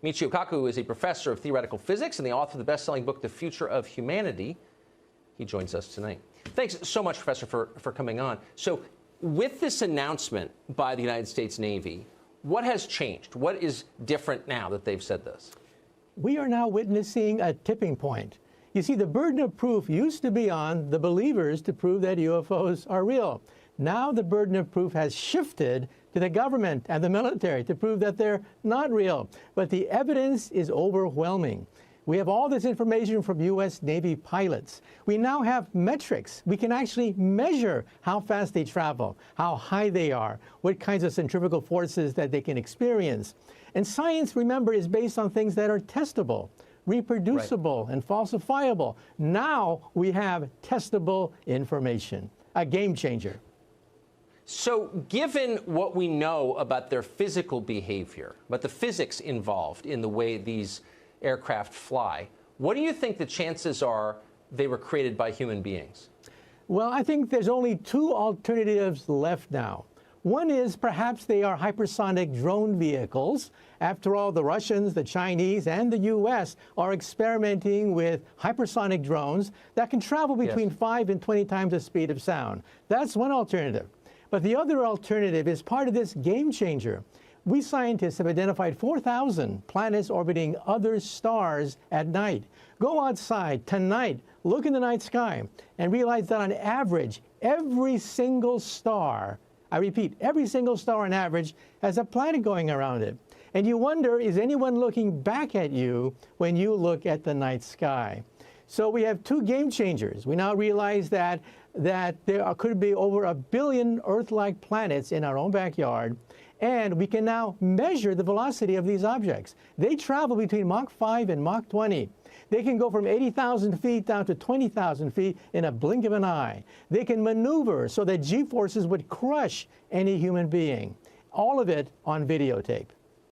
Michio Kaku is a professor of theoretical physics and the author of the best-selling book, The Future of Humanity. He joins us tonight. Thanks so much, Professor, for coming on. So with this announcement by the United States Navy, what has changed? What is different now that they've said this? We are now witnessing a tipping point. You see, the burden of proof used to be on the believers to prove that UFOs are real. Now the burden of proof has shifted to the government and the military to prove that they're not real. But the evidence is overwhelming. We have all this information from U.S. Navy pilots. We now have metrics. We can actually measure how fast they travel, how high they are, what kinds of centrifugal forces that they can experience. And science, remember, is based on things that are testable, reproducible, and falsifiable. Now we have testable information, a game changer. So given what we know about their physical behavior, about the physics involved in the way these aircraft fly, what do you think the chances are they were created by human beings? Well, I think there's only two alternatives left now. One is perhaps they are hypersonic drone vehicles. After all, the Russians, the Chinese, and the U.S. are experimenting with hypersonic drones that can travel between 5 and 20 times the speed of sound. That's one alternative. But the other alternative is part of this game changer. We scientists have identified 4,000 planets orbiting other stars at night. Go outside tonight, look in the night sky, and realize that on average, every single star, I repeat, every single star on average has a planet going around it. And you wonder, is anyone looking back at you when you look at the night sky? So we have two game changers. We now realize that there could be over 1 billion Earth-like planets in our own backyard, and we can now measure the velocity of these objects. They travel between Mach 5 and Mach 20. They can go from 80,000 feet down to 20,000 feet in a blink of an eye. They can maneuver so that G-forces would crush any human being. All of it on videotape.